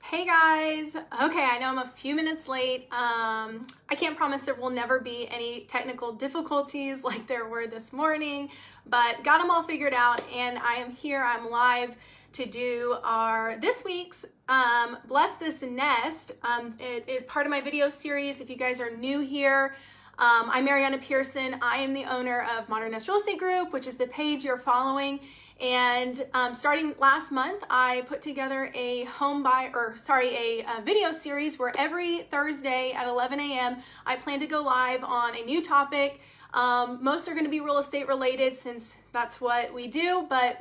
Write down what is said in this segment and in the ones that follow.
Hey guys, okay, I know I'm a few minutes late. I can't promise there will never be any technical difficulties like there were this morning, but got them all figured out and I am here, I'm live to do this week's Bless This Nest. It is part of my video series. If you guys are new here, I'm Mariana Pearson. I am the owner of Modern Nest Real Estate Group, which is the page you're following. And starting last month, I put together a video series where every Thursday at 11 a.m. I plan to go live on a new topic. Most are going to be real estate related since that's what we do, but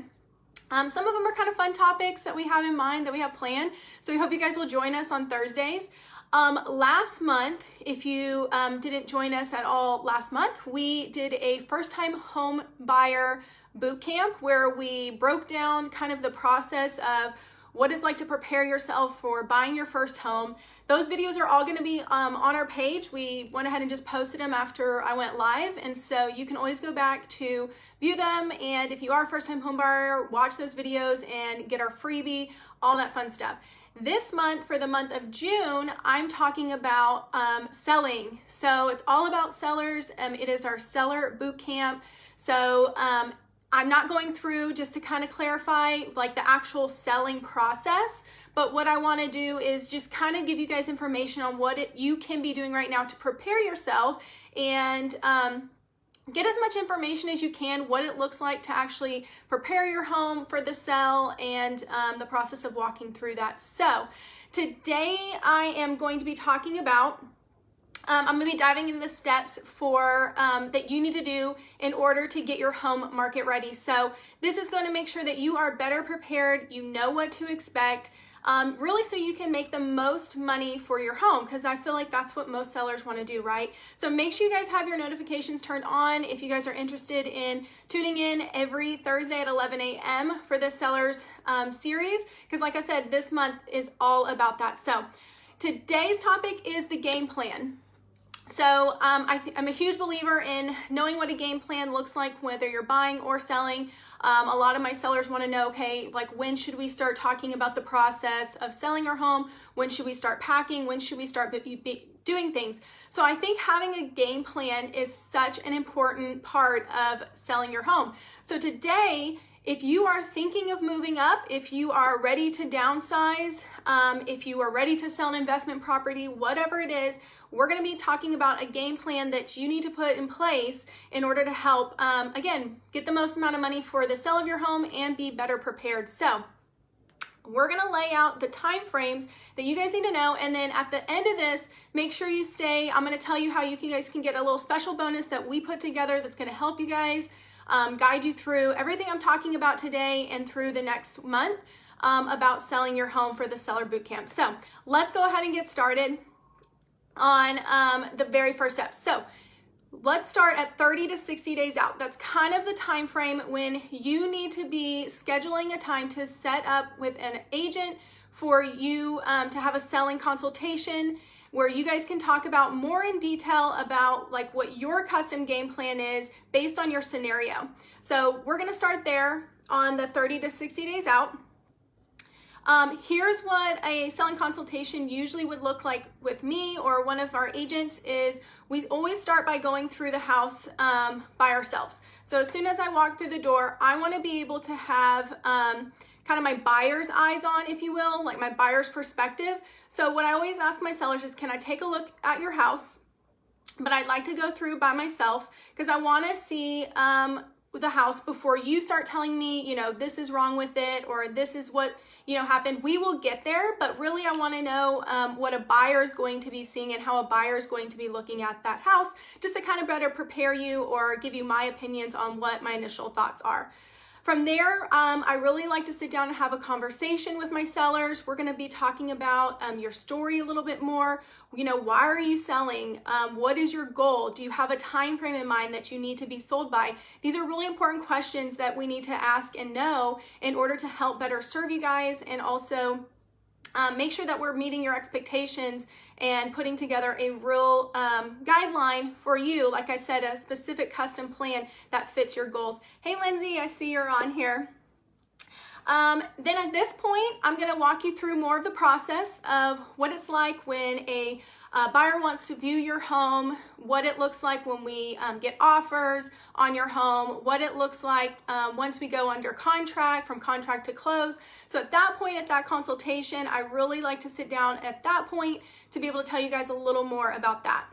some of them are kind of fun topics that we have in mind, that we have planned. So we hope you guys will join us on Thursdays. Last month, if you didn't join us at all last month, we did a first-time home buyer boot camp where we broke down kind of the process of what it's like to prepare yourself for buying your first home. Those videos are all going to be on our page. We went ahead and just posted them after I went live, and so you can always go back to view them. And if you are a first-time home buyer, watch those videos and get our freebie, all that fun stuff. This month, for the month of June, I'm talking about selling. So it's all about sellers. It is our seller boot camp. So I'm not going through, just to kind of clarify, like the actual selling process, but what I want to do is just kind of give you guys information on what you can be doing right now to prepare yourself and get as much information as you can, what it looks like to actually prepare your home for the sell and the process of walking through that. So today I am going to be talking about I'm going to be diving into the steps that you need to do in order to get your home market ready. So this is going to make sure that you are better prepared, you know what to expect, really so you can make the most money for your home, because I feel like that's what most sellers want to do, right? So make sure you guys have your notifications turned on if you guys are interested in tuning in every Thursday at 11 a.m. for this sellers series, because like I said, this month is all about that. So today's topic is the game plan. So I'm a huge believer in knowing what a game plan looks like, whether you're buying or selling. A lot of my sellers want to know, okay, like when should we start talking about the process of selling our home? When should we start packing? When should we start doing things? So I think having a game plan is such an important part of selling your home. So today, if you are thinking of moving up, if you are ready to downsize, if you are ready to sell an investment property, whatever it is, we're going to be talking about a game plan that you need to put in place in order to help, again, get the most amount of money for the sale of your home and be better prepared. So we're going to lay out the time frames that you guys need to know, and then at the end of this, make sure you stay. I'm going to tell you how you guys can get a little special bonus that we put together that's going to help you guys guide you through everything I'm talking about today and through the next month about selling your home for the Seller Bootcamp. So let's go ahead and get started on the very first step. So let's start at 30 to 60 days out. That's kind of the time frame when you need to be scheduling a time to set up with an agent for you to have a selling consultation, where you guys can talk about more in detail about like what your custom game plan is based on your scenario. So we're going to start there on the 30 to 60 days out. Here's what a selling consultation usually would look like with me or one of our agents is we always start by going through the house by ourselves. So as soon as I walk through the door, I want to be able to have kind of my buyer's eyes on, if you will, like my buyer's perspective. So what I always ask my sellers is, can I take a look at your house? But I'd like to go through by myself because I want to see the house before you start telling me, you know, this is wrong with it or this is what, you know, happened. We will get there, but really I want to know what a buyer is going to be seeing and how a buyer is going to be looking at that house, just to kind of better prepare you or give you my opinions on what my initial thoughts are. From there, I really like to sit down and have a conversation with my sellers. We're going to be talking about your story a little bit more. You know, why are you selling? What is your goal? Do you have a time frame in mind that you need to be sold by? These are really important questions that we need to ask and know in order to help better serve you guys and also make sure that we're meeting your expectations and putting together a real guideline for you. Like I said, a specific custom plan that fits your goals. Hey, Lindsay, I see you're on here. Then at this point, I'm going to walk you through more of the process of what it's like when a buyer wants to view your home, what it looks like when we get offers on your home, what it looks like once we go under contract, from contract to close. So at that point, at that consultation, I really like to sit down at that point to be able to tell you guys a little more about that.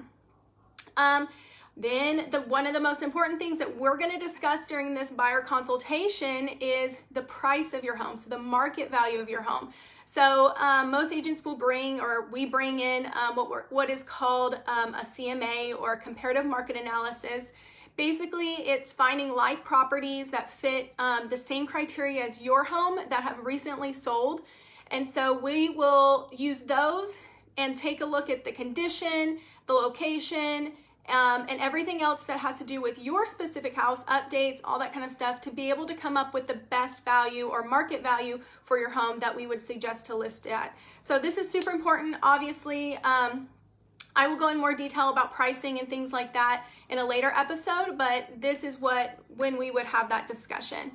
Then one of the most important things that we're going to discuss during this buyer consultation is the price of your home, so the market value of your home. So most agents will bring, or we bring in what is called a CMA, or comparative market analysis. Basically, it's finding like properties that fit the same criteria as your home that have recently sold. And so we will use those and take a look at the condition, the location, and everything else that has to do with your specific house, updates, all that kind of stuff, to be able to come up with the best value or market value for your home that we would suggest to list at. So this is super important. Obviously, I will go in more detail about pricing and things like that in a later episode, but this is when we would have that discussion.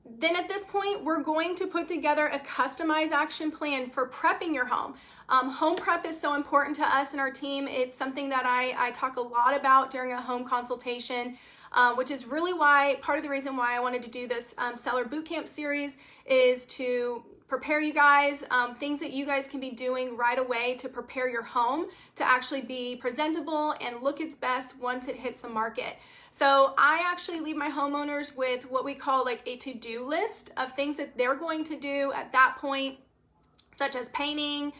Then at this point, we're going to put together a customized action plan for prepping your home. Home prep is so important to us and our team. It's something that I talk a lot about during a home consultation, which is really why, part of the reason why I wanted to do this Seller Bootcamp series is to prepare you guys, things that you guys can be doing right away to prepare your home to actually be presentable and look its best once it hits the market. So I actually leave my homeowners with what we call like a to-do list of things that they're going to do at that point, such as painting,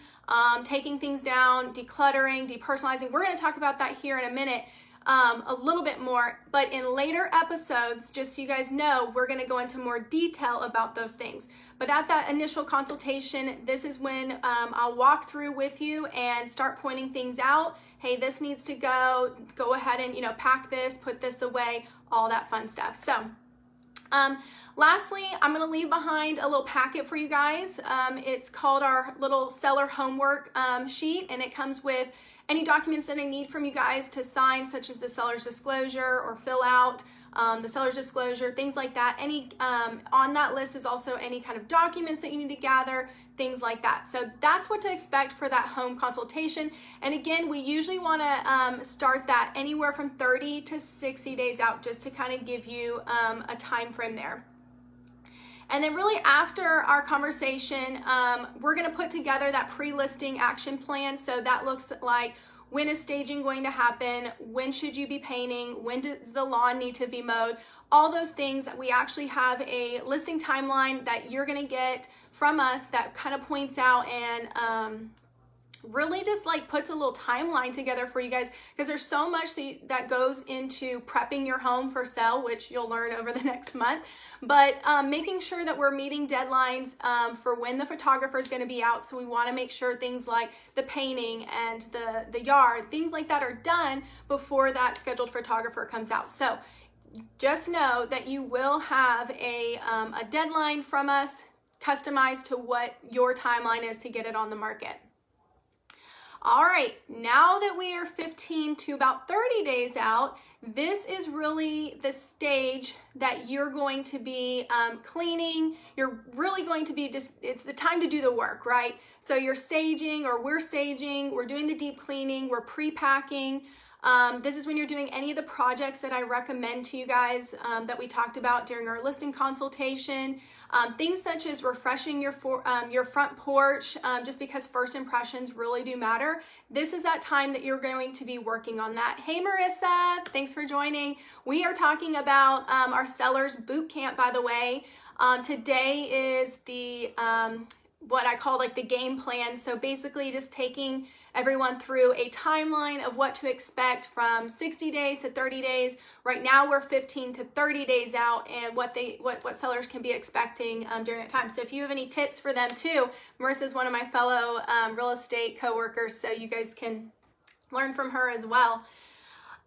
taking things down, decluttering, depersonalizing. We're going to talk about that here in a minute, a little bit more, but in later episodes, just so you guys know, we're going to go into more detail about those things. But at that initial consultation, this is when I'll walk through with you and start pointing things out. Hey, this needs to go ahead and, pack this, put this away, all that fun stuff. So lastly, I'm going to leave behind a little packet for you guys. It's called our little seller homework sheet, and it comes with any documents that I need from you guys to sign, such as the seller's disclosure or fill out the seller's disclosure, things like that. Any on that list is also any kind of documents that you need to gather, things like that. So that's what to expect for that home consultation. And again, we usually want to start that anywhere from 30 to 60 days out, just to kind of give you a time frame there. And then really after our conversation, we're going to put together that pre-listing action plan. So that looks like, when is staging going to happen? When should you be painting? When does the lawn need to be mowed? All those things that we actually have a listing timeline that you're going to get from us that kind of points out and really just like puts a little timeline together for you guys, because there's so much that goes into prepping your home for sale, which you'll learn over the next month. But making sure that we're meeting deadlines for when the photographer is going to be out. So we want to make sure things like the painting and the yard, things like that are done before that scheduled photographer comes out. So just know that you will have a deadline from us customized to what your timeline is to get it on the market. All right, now that we are 15 to about 30 days out, this is really the stage that you're going to be cleaning. You're really going to be it's the time to do the work, right? So you're staging, or we're staging, we're doing the deep cleaning, we're pre-packing. This is when you're doing any of the projects that I recommend to you guys that we talked about during our listing consultation. Things such as refreshing your front porch, just because first impressions really do matter. This is that time that you're going to be working on that. Hey Marissa, thanks for joining. We are talking about our Sellers Bootcamp, by the way. Today is the what I call like the game plan. So basically just taking everyone through a timeline of what to expect from 60 days to 30 days. Right now we're 15 to 30 days out, and what sellers can be expecting during that time. So if you have any tips for them too, Marissa's one of my fellow real estate coworkers, so you guys can learn from her as well.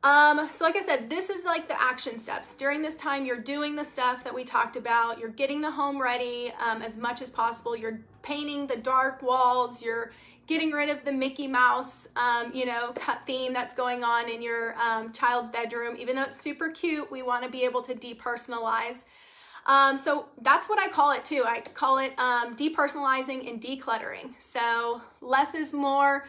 So like I said, this is like the action steps. During this time, you're doing the stuff that we talked about. You're getting the home ready as much as possible. You're painting the dark walls. You're getting rid of the Mickey Mouse, cut theme that's going on in your child's bedroom. Even though it's super cute, we want to be able to depersonalize. So that's what I call it too. I call it depersonalizing and decluttering. So less is more.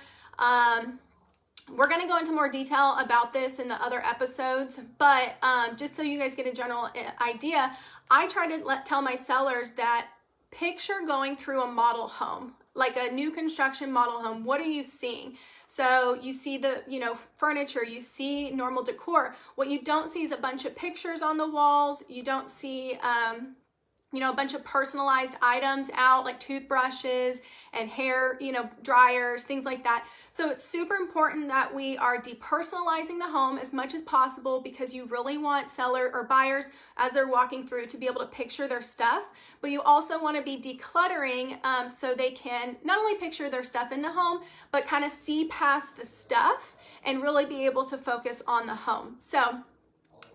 We're going to go into more detail about this in the other episodes, but just so you guys get a general idea, I try to tell my sellers that picture going through a model home, like a new construction model home. What are you seeing? So you see the, furniture, you see normal decor. What you don't see is a bunch of pictures on the walls. You don't see, a bunch of personalized items out, like toothbrushes and hair, dryers, things like that. So it's super important that we are depersonalizing the home as much as possible, because you really want seller or buyers, as they're walking through, to be able to picture their stuff. But you also want to be decluttering so they can not only picture their stuff in the home, but kind of see past the stuff and really be able to focus on the home. So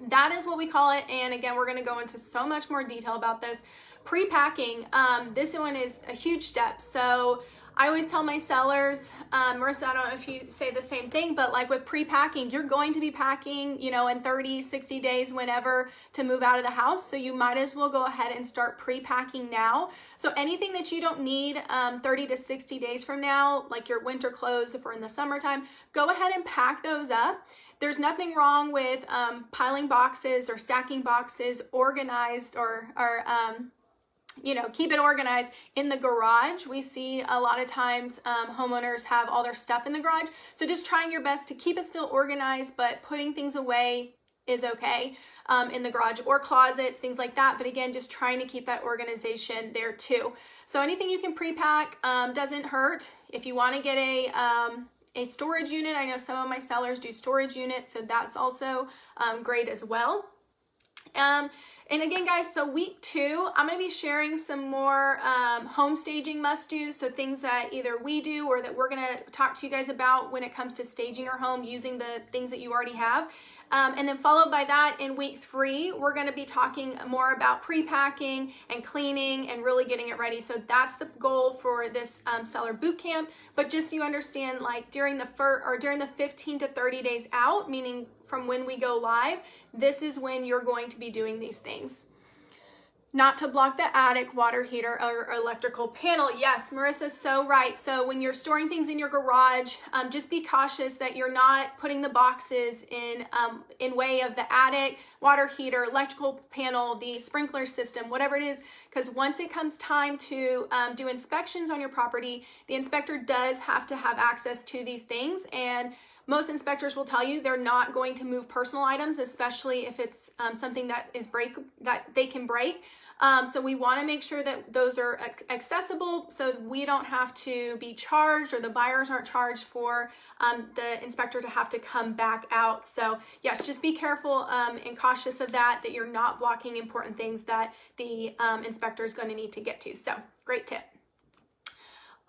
that is what we call it. And again, we're going to go into so much more detail about this. Pre-packing, this one is a huge step. So I always tell my sellers, Marissa, I don't know if you say the same thing, but like with pre-packing, you're going to be packing, in 30, 60 days, whenever, to move out of the house. So you might as well go ahead and start pre-packing now. So anything that you don't need 30 to 60 days from now, like your winter clothes, if we're in the summertime, go ahead and pack those up. There's nothing wrong with piling boxes or stacking boxes organized or keep it organized in the garage. We see a lot of times homeowners have all their stuff in the garage. So just trying your best to keep it still organized, but putting things away is okay in the garage or closets, things like that. But again, just trying to keep that organization there too. So anything you can pre-pack doesn't hurt. If you want to get a storage unit, I know some of my sellers do storage units, so that's also great as well. And again, guys, so week 2, I'm going to be sharing some more home staging must-dos, so things that either we do or that we're going to talk to you guys about when it comes to staging your home using the things that you already have. And then followed by that, in week 3, we're going to be talking more about pre-packing and cleaning and really getting it ready. So that's the goal for this seller boot camp. But just so you understand, like during the 15 to 30 days out, meaning from when we go live, this is when you're going to be doing these things. Not to block the attic, water heater, or electrical panel. Yes, Marissa's so right. So when you're storing things in your garage, just be cautious that you're not putting the boxes in way of the attic, water heater, electrical panel, the sprinkler system, whatever it is, because once it comes time to do inspections on your property, the inspector does have to have access to these things. And most inspectors will tell you they're not going to move personal items, especially if it's something that they can break. So we want to make sure that those are accessible, so we don't have to be charged, or the buyers aren't charged for the inspector to have to come back out. So yes, just be careful and cautious of that you're not blocking important things that the inspector is going to need to get to. So great tip.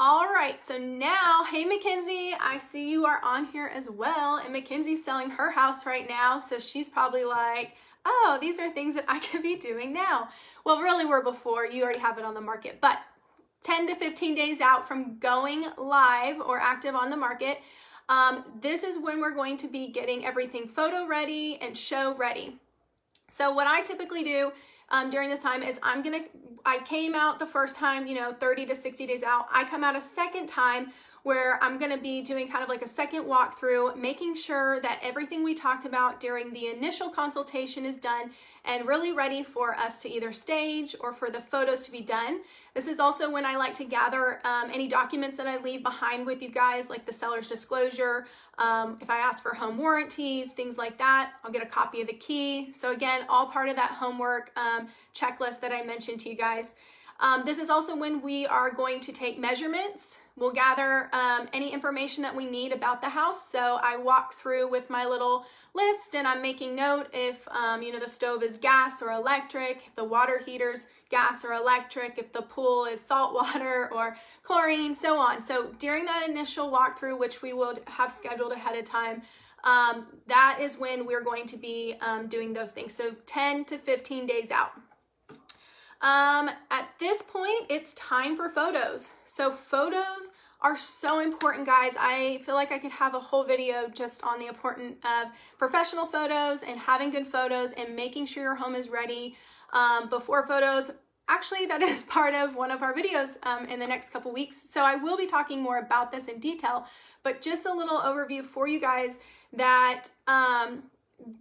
All right, so now, hey Mackenzie, I see you are on here as well, and Mackenzie's selling her house right now, so she's probably like, oh, these are things that I could be doing now. Well, really were before, you already have it on the market, but 10 to 15 days out from going live or active on the market, this is when we're going to be getting everything photo ready and show ready. So what I typically do during this time is I came out the first time, 30 to 60 days out. I come out a second time where I'm going to be doing kind of like a second walkthrough, making sure that everything we talked about during the initial consultation is done and really ready for us to either stage or for the photos to be done. This is also when I like to gather any documents that I leave behind with you guys, like the seller's disclosure. If I ask for home warranties, things like that, I'll get a copy of the key. So again, all part of that homework checklist that I mentioned to you guys. This is also when we are going to take measurements. We'll gather any information that we need about the house. So I walk through with my little list and I'm making note if the stove is gas or electric, if the water heater's gas or electric, if the pool is salt water or chlorine, so on. So during that initial walkthrough, which we will have scheduled ahead of time, that is when we're going to be doing those things. So 10 to 15 days out. At this point, it's time for photos. So photos are so important, guys. I feel like I could have a whole video just on the importance of professional photos and having good photos and making sure your home is ready. before photos. Actually, that is part of one of our videos in the next couple weeks. So I will be talking more about this in detail, but just a little overview for you guys that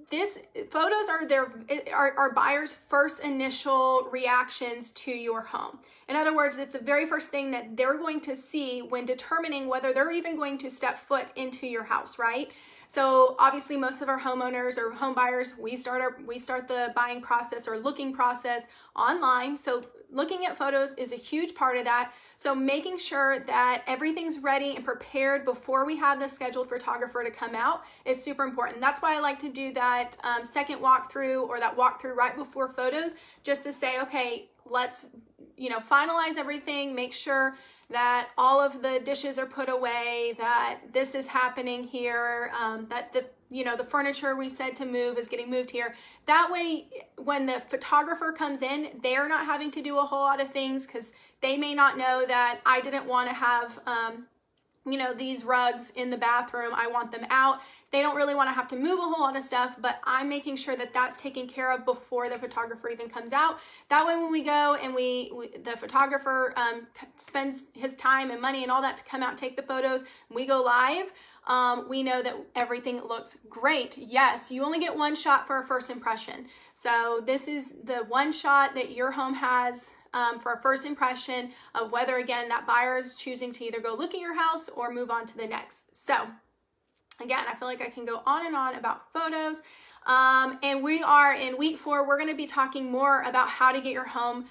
this photos are buyers' first initial reactions to your home. In other words, it's the very first thing that they're going to see when determining whether they're even going to step foot into your house, right? So obviously most of our homeowners or home buyers, we start the buying process or looking process online. So looking at photos is a huge part of that. So making sure that everything's ready and prepared before we have the scheduled photographer to come out is super important. That's why I like to do that second walkthrough or that walkthrough right before photos, just to say, okay, let's finalize everything, make sure that all of the dishes are put away, that this is happening here, that the furniture we said to move is getting moved here. That way, when the photographer comes in, they're not having to do a whole lot of things, because they may not know that I didn't want to have these rugs in the bathroom. I want them out. They don't really want to have to move a whole lot of stuff, but I'm making sure that that's taken care of before the photographer even comes out. That way when we go and the photographer spends his time and money and all that to come out and take the photos, we go live, we know that everything looks great. Yes, you only get one shot for a first impression. So this is the one shot that your home has for a first impression of whether, again, that buyer is choosing to either go look at your house or move on to the next. So again, I feel like I can go on and on about photos. And we are in week 4. We're going to be talking more about how to get your home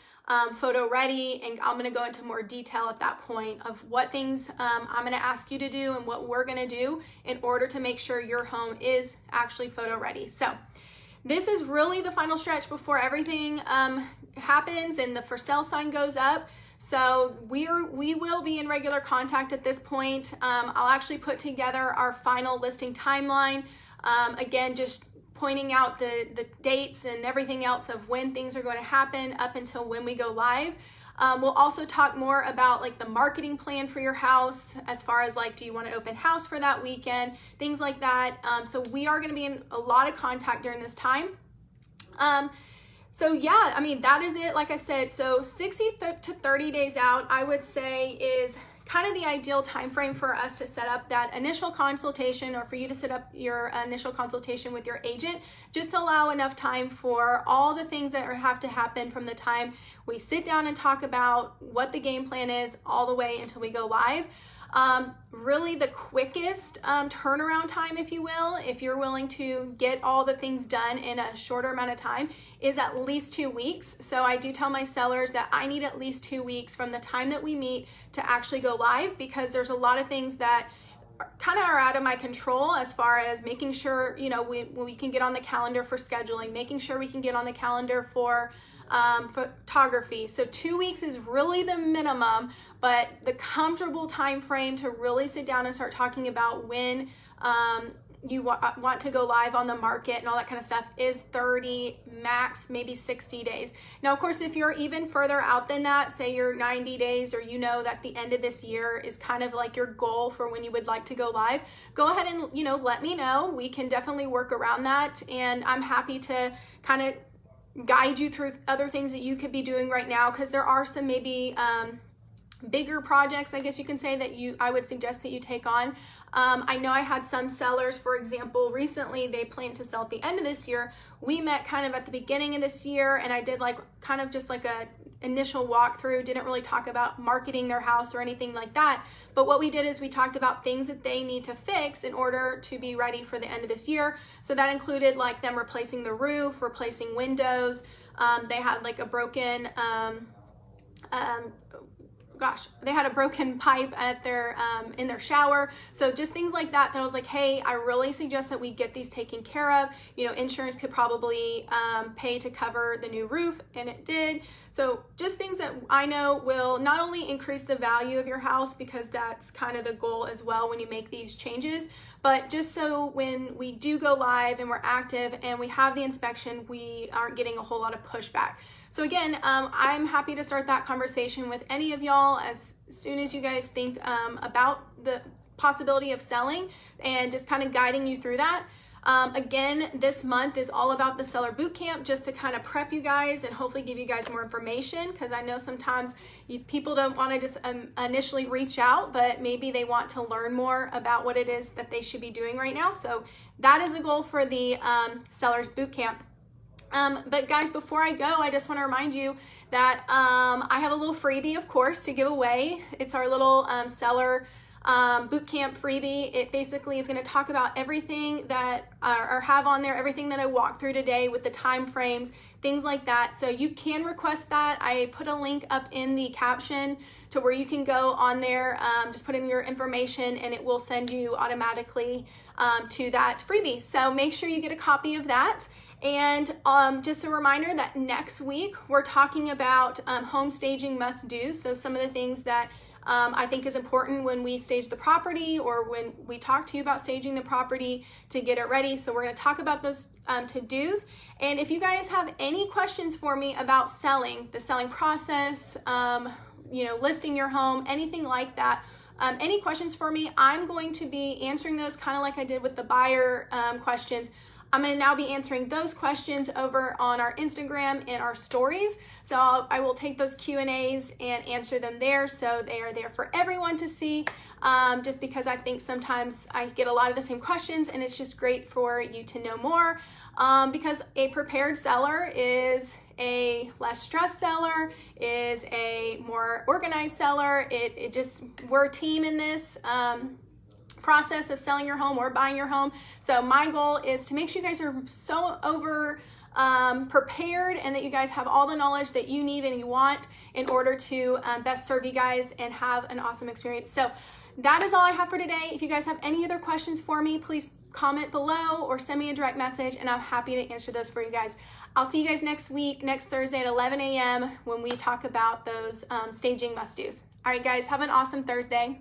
photo ready. And I'm going to go into more detail at that point of what things I'm going to ask you to do and what we're going to do in order to make sure your home is actually photo ready. So this is really the final stretch before everything happens and the for sale sign goes up. So we will be in regular contact at this point. I'll actually put together our final listing timeline. Again, just pointing out the dates and everything else of when things are going to happen up until when we go live. We'll also talk more about like the marketing plan for your house, as far as like, do you want an open house for that weekend, things like that. So we are going to be in a lot of contact during this time. So yeah, I mean, that is it. Like I said, so 60 to 30 days out, I would say, is kind of the ideal time frame for us to set up that initial consultation, or for you to set up your initial consultation with your agent, just to allow enough time for all the things that have to happen from the time we sit down and talk about what the game plan is all the way until we go live. Really the quickest turnaround time, if you will, if you're willing to get all the things done in a shorter amount of time, is at least 2 weeks. So I do tell my sellers that I need at least 2 weeks from the time that we meet to actually go live, because there's a lot of things that kind of are out of my control, as far as making sure, we can get on the calendar for scheduling, making sure we can get on the calendar for photography. So 2 weeks is really the minimum, but the comfortable time frame to really sit down and start talking about when you want to go live on the market and all that kind of stuff is 30, max maybe 60 days. Now, of course, if you're even further out than that, say you're 90 days, or that the end of this year is kind of like your goal for when you would like to go live, go ahead and let me know. We can definitely work around that, and I'm happy to kind of guide you through other things that you could be doing right now, because there are some maybe bigger projects, I guess you can say, that I would suggest that you take on. I know I had some sellers, for example, recently, they plan to sell at the end of this year. We met kind of at the beginning of this year, and I did kind of just like a initial walkthrough, didn't really talk about marketing their house or anything like that. But what we did is we talked about things that they need to fix in order to be ready for the end of this year. So that included like them replacing the roof, replacing windows. They had like a broken, they had a broken pipe at their in their shower. So just things like that I was like, hey, I really suggest that we get these taken care of. Insurance could probably pay to cover the new roof, and it did. So just things that I know will not only increase the value of your house, because that's kind of the goal as well when you make these changes, but just so when we do go live and we're active and we have the inspection, we aren't getting a whole lot of pushback. So again, I'm happy to start that conversation with any of y'all as soon as you guys think about the possibility of selling, and just kind of guiding you through that. Again, this month is all about the Seller Bootcamp, just to kind of prep you guys and hopefully give you guys more information, because I know sometimes people don't want to just initially reach out, but maybe they want to learn more about what it is that they should be doing right now. So that is the goal for the Sellers Bootcamp. But guys, before I go, I just want to remind you that I have a little freebie, of course, to give away. It's our little seller bootcamp freebie. It basically is going to talk about everything that or have on there, everything that I walked through today with the time frames, things like that. So you can request that. I put a link up in the caption to where you can go on there, just put in your information and it will send you automatically to that freebie. So make sure you get a copy of that. And just a reminder that next week we're talking about home staging must-do. So some of the things that I think is important when we stage the property or when we talk to you about staging the property to get it ready. So we're going to talk about those to-dos. And if you guys have any questions for me about selling, the selling process, listing your home, anything like that, any questions for me, I'm going to be answering those kind of like I did with the buyer questions. I'm going to now be answering those questions over on our Instagram and our stories. So I will take those Q&As and answer them there. So they are there for everyone to see, just because I think sometimes I get a lot of the same questions and it's just great for you to know more, because a prepared seller is a less stressed seller, is a more organized seller. We're a team in this process of selling your home or buying your home. So my goal is to make sure you guys are so prepared and that you guys have all the knowledge that you need and you want in order to best serve you guys and have an awesome experience. So that is all I have for today. If you guys have any other questions for me, please comment below or send me a direct message and I'm happy to answer those for you guys. I'll see you guys next week, next Thursday at 11 a.m. when we talk about those staging must-dos. All right, guys, have an awesome Thursday.